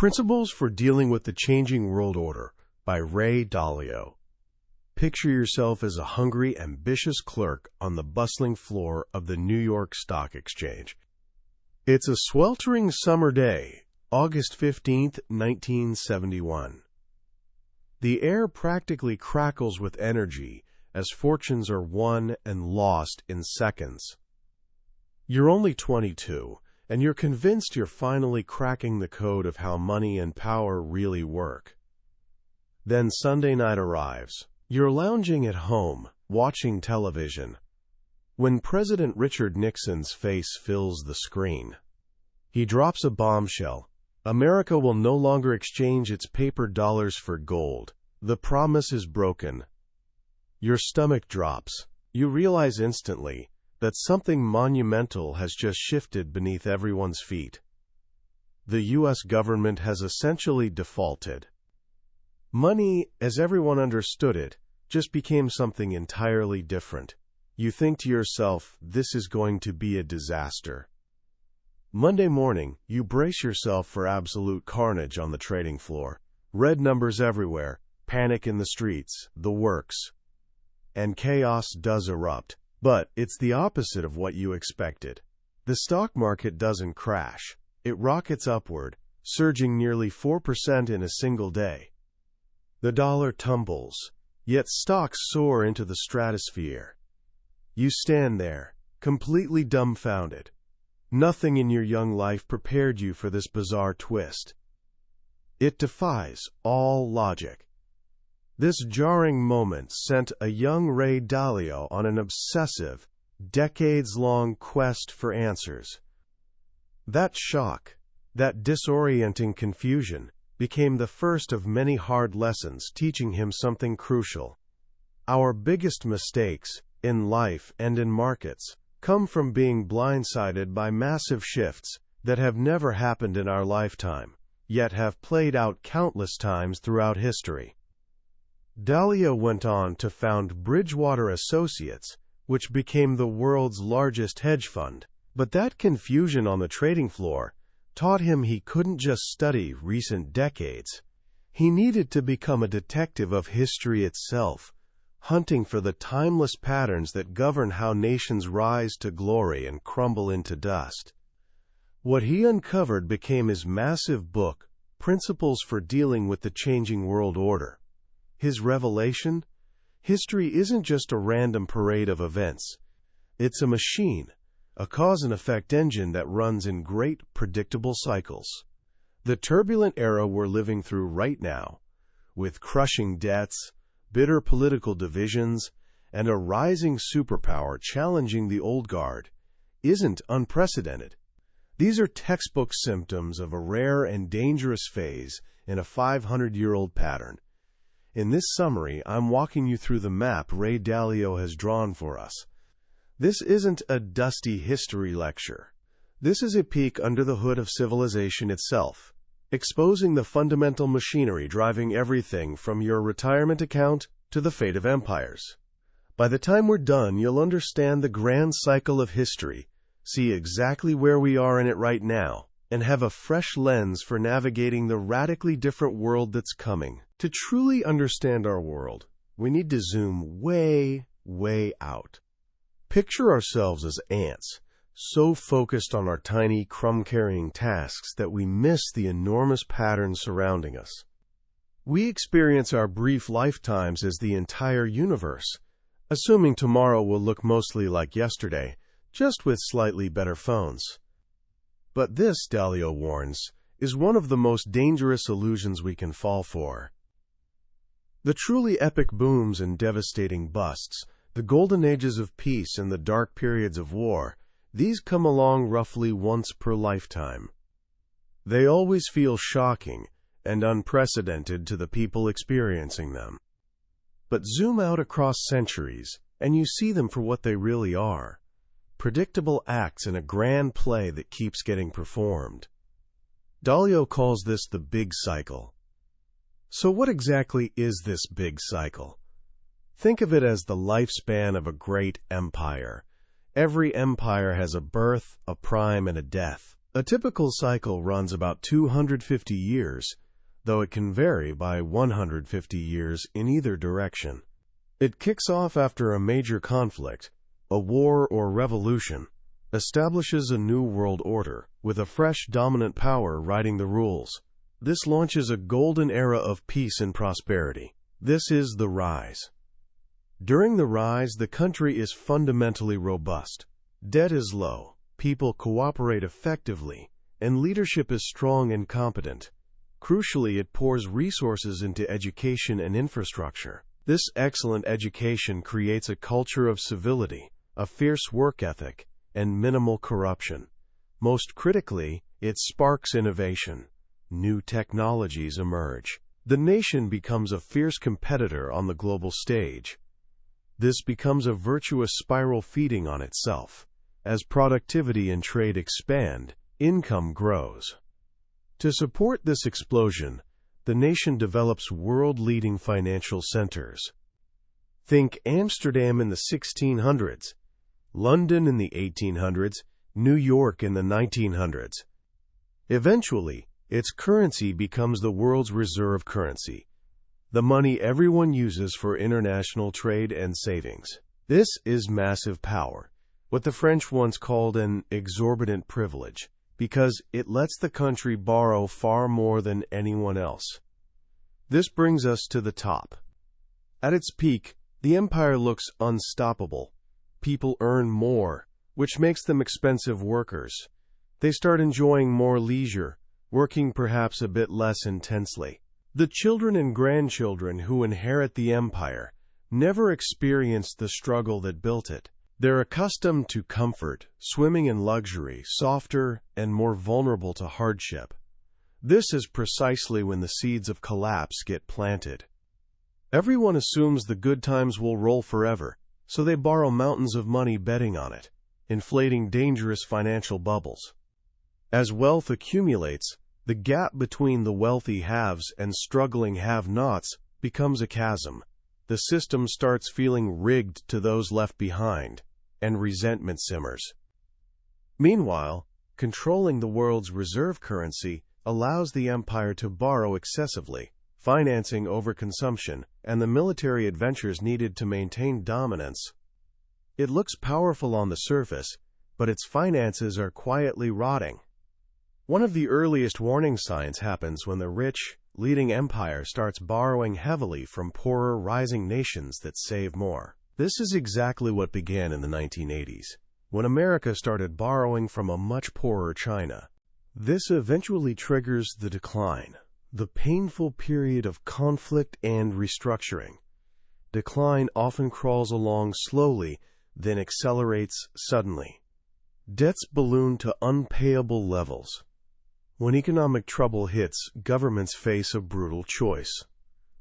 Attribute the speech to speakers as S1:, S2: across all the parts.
S1: Principles for Dealing with the Changing World Order by Ray Dalio. Picture yourself as a hungry, ambitious clerk on the bustling floor of the New York Stock Exchange. It's a sweltering summer day, August 15th, 1971. The air practically crackles with energy as fortunes are won and lost in seconds. You're only 22, and you're convinced you're finally cracking the code of how money and power really work. Then Sunday night arrives. You're lounging at home, watching television, when President Richard Nixon's face fills the screen. He drops a bombshell. America will no longer exchange its paper dollars for gold. The promise is broken. Your stomach drops. You realize instantly that something monumental has just shifted beneath everyone's feet. The U.S. government has essentially defaulted. Money, as everyone understood it, just became something entirely different. You think to yourself, this is going to be a disaster. Monday morning, you brace yourself for absolute carnage on the trading floor. Red numbers everywhere, panic in the streets, the works. And chaos does erupt. But it's the opposite of what you expected. The stock market doesn't crash. It rockets upward, surging nearly 4% in a single day. The dollar tumbles, yet stocks soar into the stratosphere. You stand there, completely dumbfounded. Nothing in your young life prepared you for this bizarre twist. It defies all logic. This jarring moment sent a young Ray Dalio on an obsessive, decades-long quest for answers. That shock, that disorienting confusion, became the first of many hard lessons teaching him something crucial. Our biggest mistakes, in life and in markets, come from being blindsided by massive shifts that have never happened in our lifetime, yet have played out countless times throughout history. Dalio went on to found Bridgewater Associates, which became the world's largest hedge fund. But that confusion on the trading floor taught him he couldn't just study recent decades. He needed to become a detective of history itself, hunting for the timeless patterns that govern how nations rise to glory and crumble into dust. What he uncovered became his massive book, Principles for Dealing with the Changing World Order. His revelation? History isn't just a random parade of events. It's a machine, a cause-and-effect engine that runs in great, predictable cycles. The turbulent era we're living through right now, with crushing debts, bitter political divisions, and a rising superpower challenging the old guard, isn't unprecedented. These are textbook symptoms of a rare and dangerous phase in a 500-year-old pattern. In this summary, I'm walking you through the map Ray Dalio has drawn for us. This isn't a dusty history lecture. This is a peek under the hood of civilization itself, exposing the fundamental machinery driving everything from your retirement account to the fate of empires. By the time we're done, you'll understand the grand cycle of history, see exactly where we are in it right now, and have a fresh lens for navigating the radically different world that's coming. To truly understand our world, we need to zoom way, way out. Picture ourselves as ants, so focused on our tiny, crumb-carrying tasks that we miss the enormous patterns surrounding us. We experience our brief lifetimes as the entire universe, assuming tomorrow will look mostly like yesterday, just with slightly better phones. But this, Dalio warns, is one of the most dangerous illusions we can fall for. The truly epic booms and devastating busts, the golden ages of peace and the dark periods of war, these come along roughly once per lifetime. They always feel shocking and unprecedented to the people experiencing them. But zoom out across centuries, and you see them for what they really are: predictable acts in a grand play that keeps getting performed. Dalio calls this the big cycle. So what exactly is this big cycle? Think of it as the lifespan of a great empire. Every empire has a birth, a prime, and a death. A typical cycle runs about 250 years, though it can vary by 150 years in either direction. It kicks off after a major conflict, a war or revolution, establishes a new world order, with a fresh dominant power writing the rules. This launches a golden era of peace and prosperity. This is the rise. During the rise, the country is fundamentally robust. Debt is low, people cooperate effectively, and leadership is strong and competent. Crucially, it pours resources into education and infrastructure. This excellent education creates a culture of civility, a fierce work ethic, and minimal corruption. Most critically, it sparks innovation. New technologies emerge. The nation becomes a fierce competitor on the global stage. This becomes a virtuous spiral feeding on itself. As productivity and trade expand, income grows. To support this explosion, the nation develops world-leading financial centers. Think Amsterdam in the 1600s, London in the 1800s, New York in the 1900s. Eventually, its currency becomes the world's reserve currency, the money everyone uses for international trade and savings. This is massive power, what the French once called an exorbitant privilege, because it lets the country borrow far more than anyone else. This brings us to the top. At its peak, the empire looks unstoppable. People earn more, which makes them expensive workers. They start enjoying more leisure, working perhaps a bit less intensely. The children and grandchildren who inherit the empire never experienced the struggle that built it. They're accustomed to comfort, swimming in luxury, softer and more vulnerable to hardship. This is precisely when the seeds of collapse get planted. Everyone assumes the good times will roll forever, so they borrow mountains of money betting on it, inflating dangerous financial bubbles. As wealth accumulates, the gap between the wealthy haves and struggling have-nots becomes a chasm. The system starts feeling rigged to those left behind, and resentment simmers. Meanwhile, controlling the world's reserve currency allows the empire to borrow excessively, financing overconsumption and the military adventures needed to maintain dominance. It looks powerful on the surface, but its finances are quietly rotting. One of the earliest warning signs happens when the rich, leading empire starts borrowing heavily from poorer, rising nations that save more. This is exactly what began in the 1980s, when America started borrowing from a much poorer China. This eventually triggers the decline, the painful period of conflict and restructuring. Decline often crawls along slowly, then accelerates suddenly. Debts balloon to unpayable levels. When economic trouble hits, governments face a brutal choice: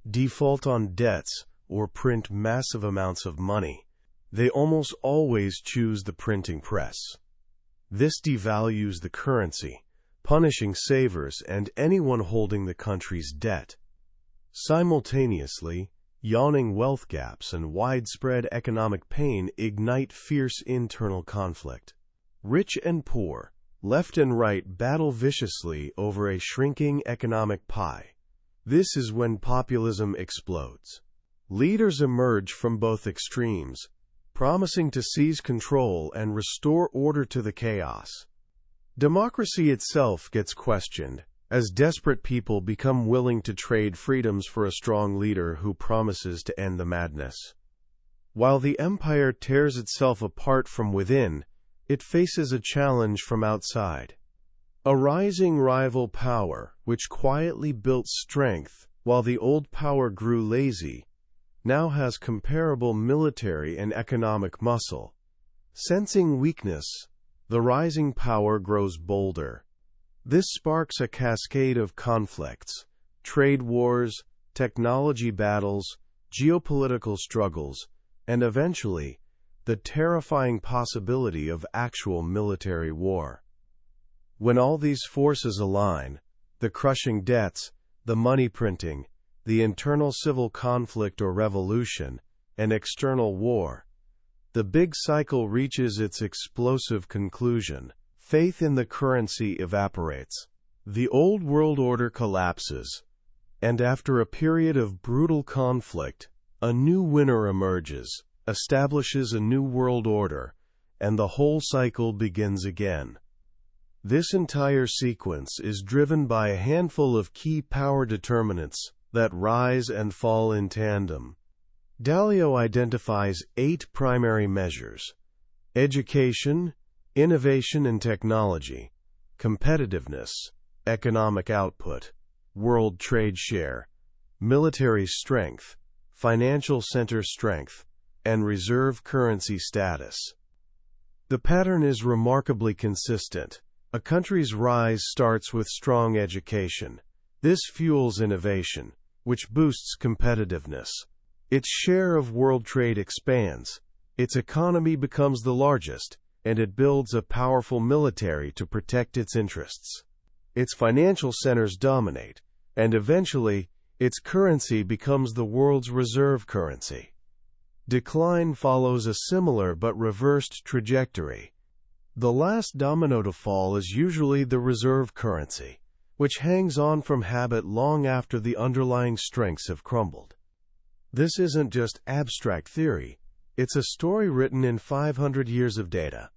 S1: default on debts or print massive amounts of money. They almost always choose the printing press. This devalues the currency, punishing savers and anyone holding the country's debt. Simultaneously, yawning wealth gaps and widespread economic pain ignite fierce internal conflict. Rich and poor, left and right, battle viciously over a shrinking economic pie. This is when populism explodes. Leaders emerge from both extremes, promising to seize control and restore order to the chaos. Democracy itself gets questioned, as desperate people become willing to trade freedoms for a strong leader who promises to end the madness. While the empire tears itself apart from within, it faces a challenge from outside. A rising rival power, which quietly built strength while the old power grew lazy, now has comparable military and economic muscle. Sensing weakness, the rising power grows bolder. This sparks a cascade of conflicts: trade wars, technology battles, geopolitical struggles, and eventually, the terrifying possibility of actual military war. When all these forces align, the crushing debts, the money printing, the internal civil conflict or revolution, and external war, the big cycle reaches its explosive conclusion. faith in the currency evaporates. The old world order collapses, and after a period of brutal conflict, a new winner emerges, establishes a new world order, and the whole cycle begins again. This entire sequence is driven by a handful of key power determinants that rise and fall in tandem. Dalio identifies 8 primary measures: education, innovation and technology, competitiveness, economic output, world trade share, military strength, financial center strength, and reserve currency status. The pattern is remarkably consistent. A country's rise starts with strong education. This fuels innovation, which boosts competitiveness. Its share of world trade expands, its economy becomes the largest, and it builds a powerful military to protect its interests. Its financial centers dominate, and eventually, its currency becomes the world's reserve currency. Decline follows a similar but reversed trajectory. The last domino to fall is usually the reserve currency, which hangs on from habit long after the underlying strengths have crumbled. This isn't just abstract theory, it's a story written in 500 years of data.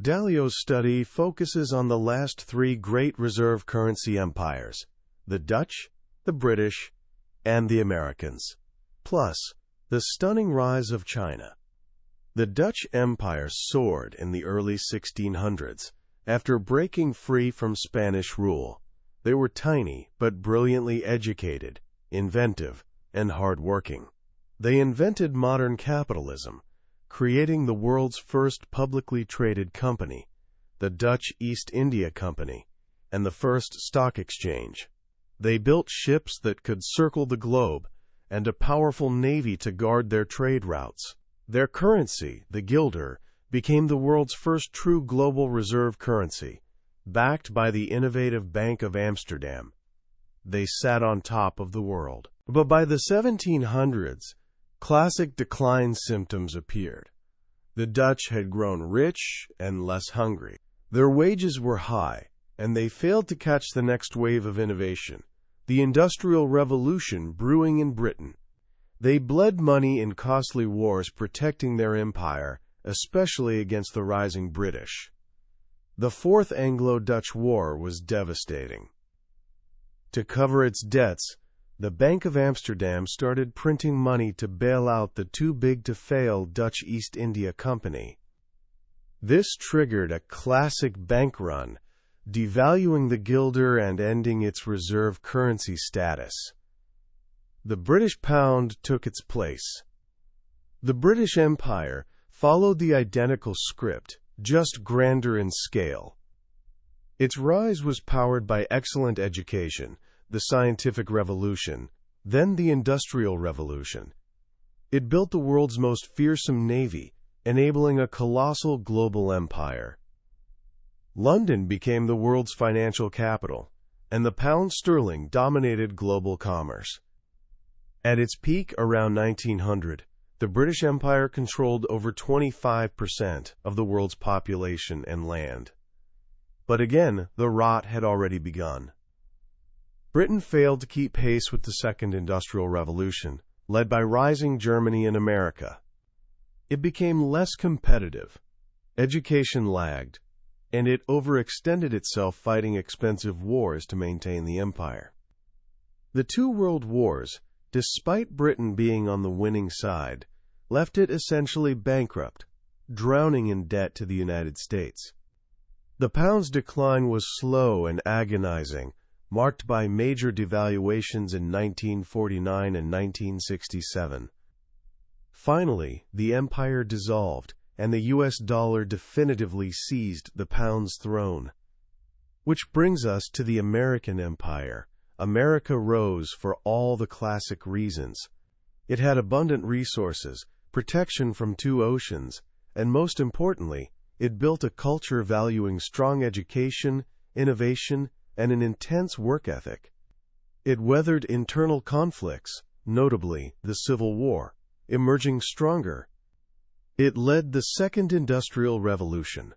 S1: Dalio's study focuses on the last 3 great reserve currency empires: the Dutch, the British, and the Americans, plus the stunning rise of China. The Dutch Empire soared in the early 1600s after breaking free from Spanish rule. They were tiny but brilliantly educated, inventive, and hard-working. They invented modern capitalism, creating the world's first publicly traded company, the Dutch East India Company, and the first stock exchange. They built ships that could circle the globe and a powerful navy to guard their trade routes. Their currency, the guilder, became the world's first true global reserve currency, backed by the innovative Bank of Amsterdam. They sat on top of the world. But by the 1700s, classic decline symptoms appeared. The Dutch had grown rich and less hungry. Their wages were high, and they failed to catch the next wave of innovation, the Industrial Revolution brewing in Britain. They bled money in costly wars protecting their empire, especially against the rising British. The Fourth Anglo-Dutch War was devastating. To cover its debts, the Bank of Amsterdam started printing money to bail out the too-big-to-fail Dutch East India Company. This triggered a classic bank run, devaluing the guilder and ending its reserve currency status. The British pound took its place. The British Empire followed the identical script, just grander in scale. Its rise was powered by excellent education, the scientific revolution, then the industrial revolution. It built the world's most fearsome navy, enabling a colossal global empire. London became the world's financial capital, and the pound sterling dominated global commerce. At its peak around 1900, the British Empire controlled over 25% of the world's population and land. But again, the rot had already begun. Britain failed to keep pace with the Second Industrial Revolution, led by rising Germany and America. It became less competitive, education lagged, and it overextended itself fighting expensive wars to maintain the empire. The 2 world wars, despite Britain being on the winning side, left it essentially bankrupt, drowning in debt to the United States. The pound's decline was slow and agonizing, marked by major devaluations in 1949 and 1967. Finally, the empire dissolved, and the US dollar definitively seized the pound's throne. Which brings us to the American Empire. America rose for all the classic reasons. It had abundant resources, protection from 2 oceans, and most importantly, it built a culture valuing strong education, innovation, and an intense work ethic. It weathered internal conflicts, notably the Civil War, emerging stronger. It led the Second Industrial Revolution,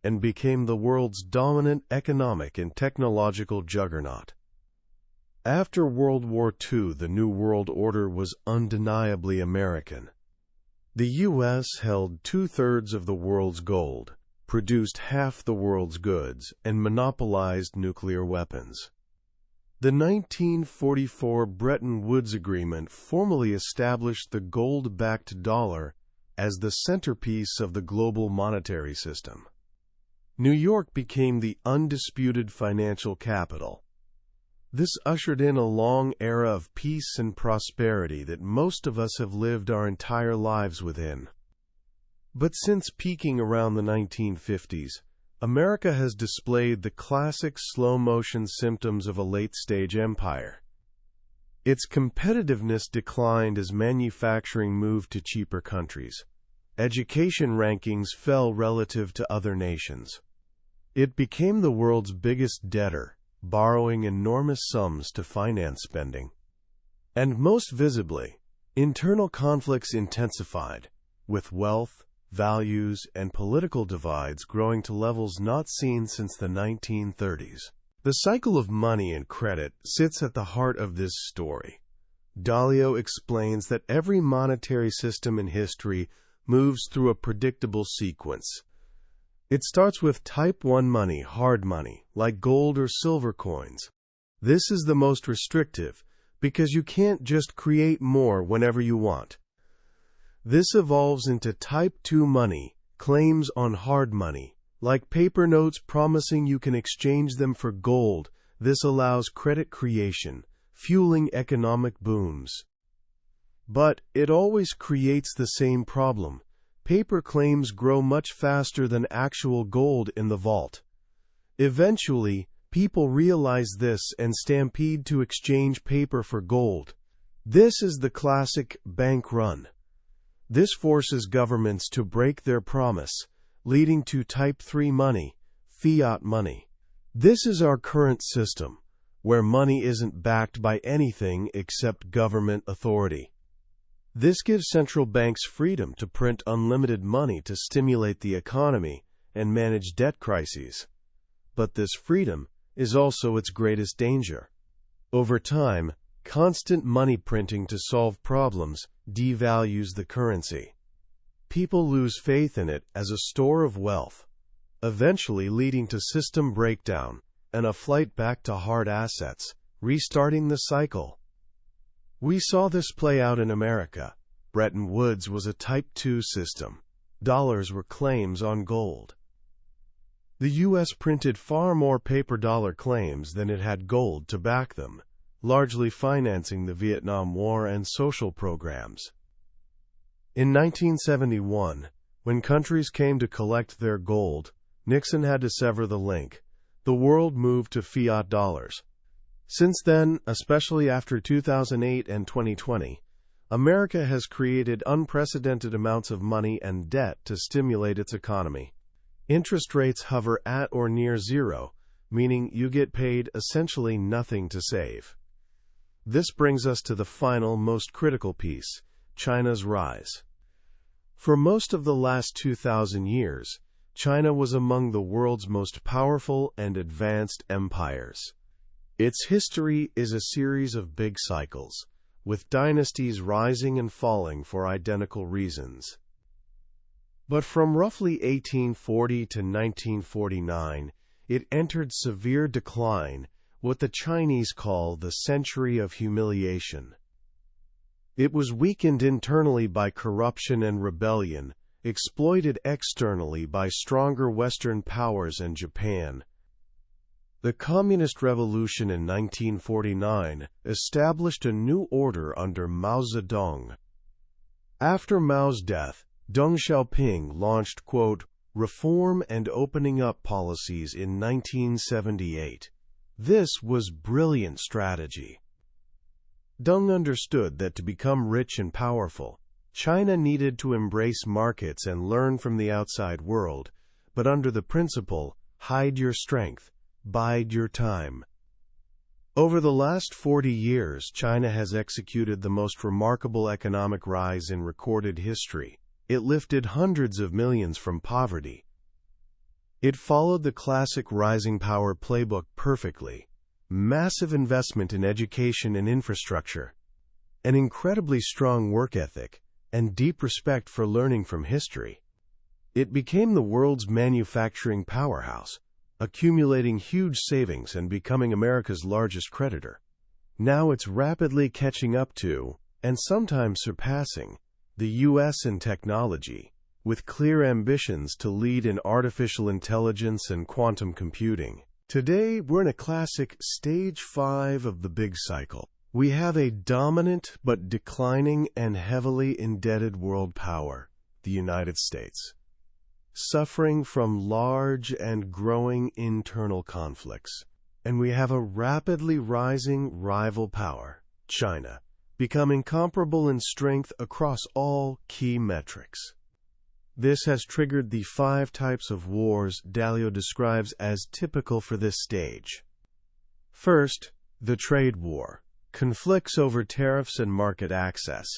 S1: and became the world's dominant economic and technological juggernaut. After World War II, the New World Order was undeniably American. The U.S. held two-thirds of the world's gold, produced half the world's goods, and monopolized nuclear weapons. The 1944 Bretton Woods Agreement formally established the gold-backed dollar as the centerpiece of the global monetary system. New York became the undisputed financial capital. This ushered in a long era of peace and prosperity that most of us have lived our entire lives within. But since peaking around the 1950s, America has displayed the classic slow-motion symptoms of a late-stage empire. Its competitiveness declined as manufacturing moved to cheaper countries. Education rankings fell relative to other nations. It became the world's biggest debtor, borrowing enormous sums to finance spending. And most visibly, internal conflicts intensified, with wealth, values, and political divides growing to levels not seen since the 1930s. The cycle of money and credit sits at the heart of this story. Dalio explains that every monetary system in history moves through a predictable sequence. It starts with type 1 money, hard money, like gold or silver coins. This is the most restrictive, because you can't just create more whenever you want. This evolves into type 2 money, claims on hard money, like paper notes promising you can exchange them for gold. This allows credit creation, fueling economic booms. But it always creates the same problem. Paper claims grow much faster than actual gold in the vault. Eventually, people realize this and stampede to exchange paper for gold. This is the classic bank run. This forces governments to break their promise, leading to type 3 money, fiat money. This is our current system, where money isn't backed by anything except government authority. This gives central banks freedom to print unlimited money to stimulate the economy and manage debt crises. But this freedom is also its greatest danger. Over time, constant money printing to solve problems devalues the currency. People lose faith in it as a store of wealth, eventually leading to system breakdown and a flight back to hard assets, restarting the cycle. We saw this play out in America. Bretton Woods was a Type 2 system. Dollars were claims on gold. The U.S. printed far more paper dollar claims than it had gold to back them, largely financing the Vietnam War and social programs. In 1971, when countries came to collect their gold, Nixon had to sever the link. The world moved to fiat dollars. Since then, especially after 2008 and 2020, America has created unprecedented amounts of money and debt to stimulate its economy. Interest rates hover at or near zero, meaning you get paid essentially nothing to save. This brings us to the final, most critical piece, China's rise. For most of the last 2,000 years, China was among the world's most powerful and advanced empires. Its history is a series of big cycles, with dynasties rising and falling for identical reasons. But from roughly 1840 to 1949, it entered severe decline, what the Chinese call the Century of Humiliation. It was weakened internally by corruption and rebellion, exploited externally by stronger Western powers and Japan. The Communist Revolution in 1949 established a new order under Mao Zedong. After Mao's death, Deng Xiaoping launched, quote, reform and opening up policies in 1978. This was brilliant strategy. Deng understood that to become rich and powerful, China needed to embrace markets and learn from the outside world, but under the principle, hide your strength, bide your time. Over the last 40 years, China has executed the most remarkable economic rise in recorded history. It lifted hundreds of millions from poverty. It followed the classic rising power playbook perfectly. Massive investment in education and infrastructure, an incredibly strong work ethic, and deep respect for learning from history. It became the world's manufacturing powerhouse, accumulating huge savings and becoming America's largest creditor. Now it's rapidly catching up to, and sometimes surpassing, the U.S. in technology, with clear ambitions to lead in artificial intelligence and quantum computing. Today, we're in a classic Stage 5 of the big cycle. We have a dominant but declining and heavily indebted world power, the United States, suffering from large and growing internal conflicts. And we have a rapidly rising rival power, China, becoming comparable in strength across all key metrics. This has triggered the 5 types of wars Dalio describes as typical for this stage. First, the trade war, conflicts over tariffs and market access,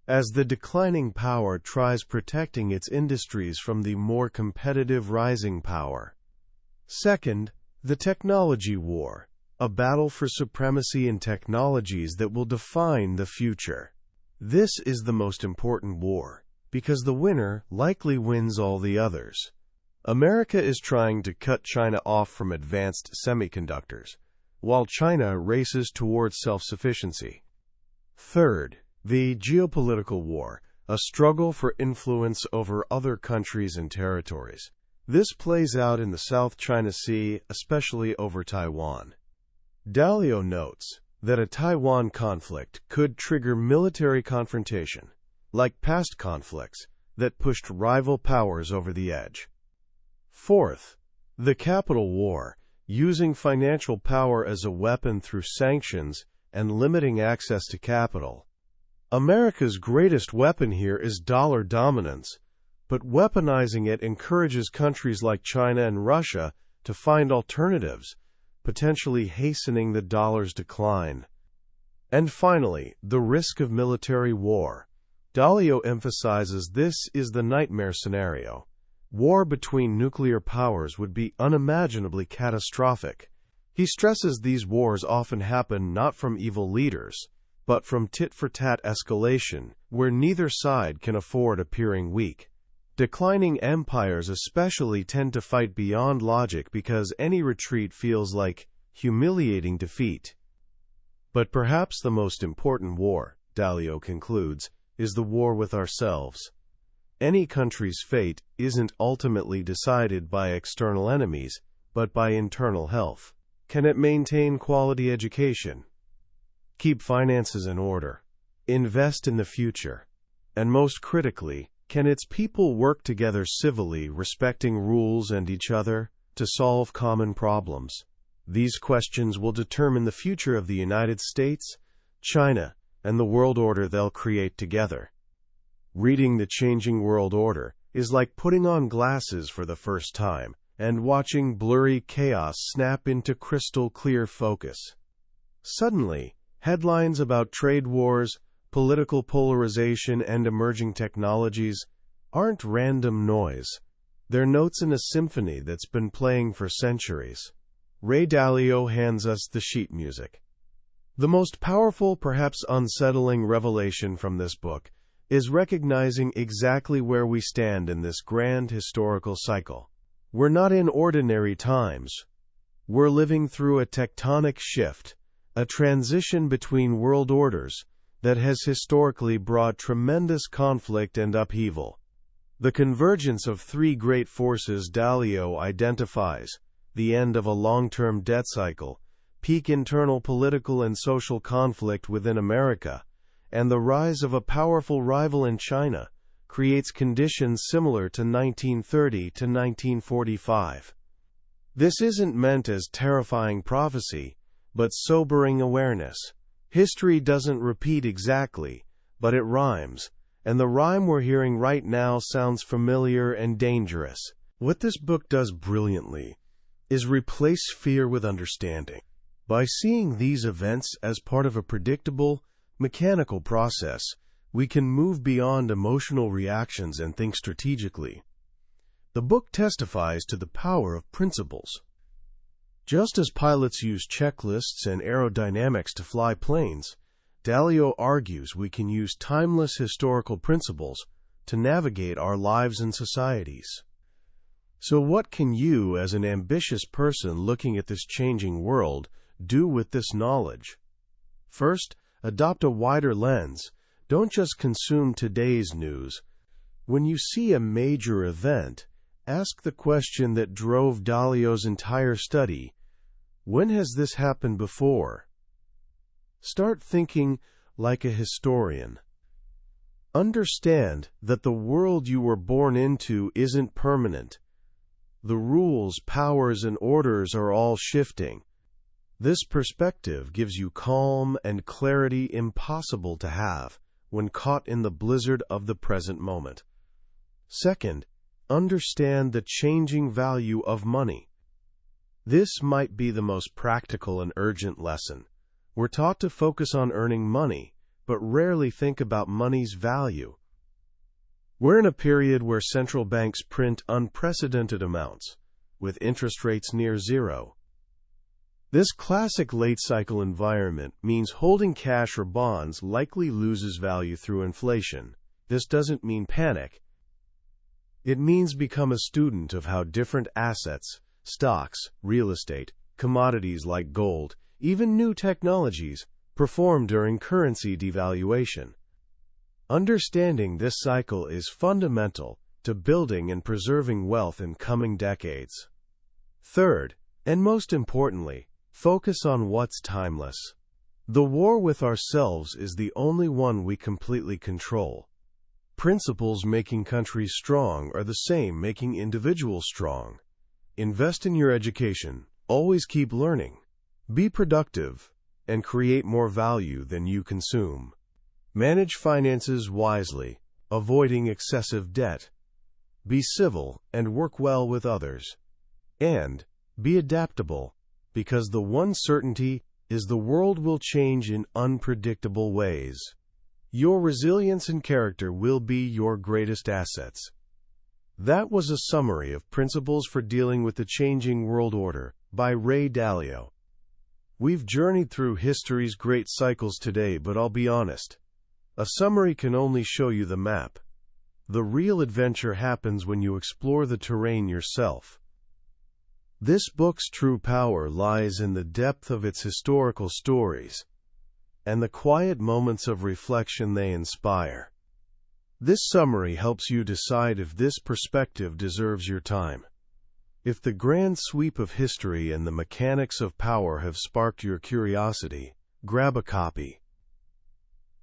S1: as the declining power tries protecting its industries from the more competitive rising power. Second, the technology war, a battle for supremacy in technologies that will define the future. This is the most important war, because the winner likely wins all the others. America is trying to cut China off from advanced semiconductors, while China races towards self-sufficiency. Third, the geopolitical war, a struggle for influence over other countries and territories. This plays out in the South China Sea, especially over Taiwan. Dalio notes that a Taiwan conflict could trigger military confrontation, like past conflicts that pushed rival powers over the edge. Fourth, the capital war, using financial power as a weapon through sanctions and limiting access to capital. America's greatest weapon here is dollar dominance, but weaponizing it encourages countries like China and Russia to find alternatives, potentially hastening the dollar's decline. And finally, the risk of military war. Dalio emphasizes this is the nightmare scenario. War between nuclear powers would be unimaginably catastrophic. He stresses these wars often happen not from evil leaders, but from tit-for-tat escalation, where neither side can afford appearing weak. Declining empires especially tend to fight beyond logic because any retreat feels like humiliating defeat. But perhaps the most important war, Dalio concludes, is the war with ourselves. Any country's fate isn't ultimately decided by external enemies, but by internal health. Can it maintain quality education? Keep finances in order? Invest in the future? And most critically, can its people work together civilly, respecting rules and each other, to solve common problems? These questions will determine the future of the United States, China, and the world order they'll create together. Reading The Changing World Order is like putting on glasses for the first time and watching blurry chaos snap into crystal clear focus. Suddenly, headlines about trade wars, political polarization, and emerging technologies aren't random noise. They're notes in a symphony that's been playing for centuries. Ray Dalio hands us the sheet music. The most powerful, perhaps unsettling revelation from this book is recognizing exactly where we stand in this grand historical cycle. We're not in ordinary times. We're living through a tectonic shift, a transition between world orders that has historically brought tremendous conflict and upheaval. The convergence of 3 great forces Dalio identifies: the end of a long-term debt cycle, peak internal political and social conflict within America, and the rise of a powerful rival in China, creates conditions similar to 1930 to 1945. This isn't meant as terrifying prophecy, but sobering awareness. History doesn't repeat exactly, but it rhymes, and the rhyme we're hearing right now sounds familiar and dangerous. What this book does brilliantly is replace fear with understanding. By seeing these events as part of a predictable, mechanical process, we can move beyond emotional reactions and think strategically. The book testifies to the power of principles. Just as pilots use checklists and aerodynamics to fly planes, Dalio argues we can use timeless historical principles to navigate our lives and societies. So what can you, as an ambitious person looking at this changing world, do with this knowledge? First, adopt a wider lens. Don't just consume today's news. When you see a major event, ask the question that drove Dalio's entire study: when has this happened before? Start thinking like a historian. Understand that the world you were born into isn't permanent. The rules, powers, and orders are all shifting. This perspective gives you calm and clarity impossible to have when caught in the blizzard of the present moment. Second, understand the changing value of money. This might be the most practical and urgent lesson. We're taught to focus on earning money, but rarely think about money's value. We're in a period where central banks print unprecedented amounts, with interest rates near zero. This classic late-cycle environment means holding cash or bonds likely loses value through inflation. This doesn't mean panic. It means become a student of how different assets, stocks, real estate, commodities like gold, even new technologies, perform during currency devaluation. Understanding this cycle is fundamental to building and preserving wealth in coming decades. Third, and most importantly, focus on what's timeless. The war with ourselves is the only one we completely control. Principles making countries strong are the same making individuals strong. Invest in your education, always keep learning, be productive, and create more value than you consume. Manage finances wisely, avoiding excessive debt. Be civil and work well with others. And be adaptable, because the one certainty is the world will change in unpredictable ways. Your resilience and character will be your greatest assets. That was a summary of Principles for Dealing with the Changing World Order by Ray Dalio. We've journeyed through history's great cycles today, but I'll be honest. A summary can only show you the map. The real adventure happens when you explore the terrain yourself. This book's true power lies in the depth of its historical stories and the quiet moments of reflection they inspire. This summary helps you decide if this perspective deserves your time. If the grand sweep of history and the mechanics of power have sparked your curiosity, grab a copy.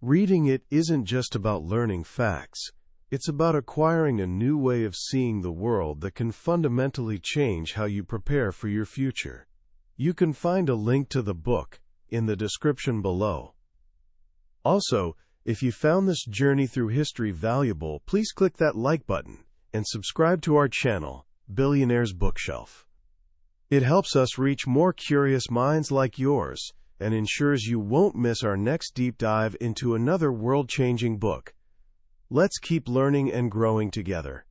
S1: Reading it isn't just about learning facts. It's about acquiring a new way of seeing the world that can fundamentally change how you prepare for your future. You can find a link to the book in the description below. Also, if you found this journey through history valuable, please click that like button and subscribe to our channel, Billionaire's Bookshelf. It helps us reach more curious minds like yours and ensures you won't miss our next deep dive into another world-changing book. Let's keep learning and growing together.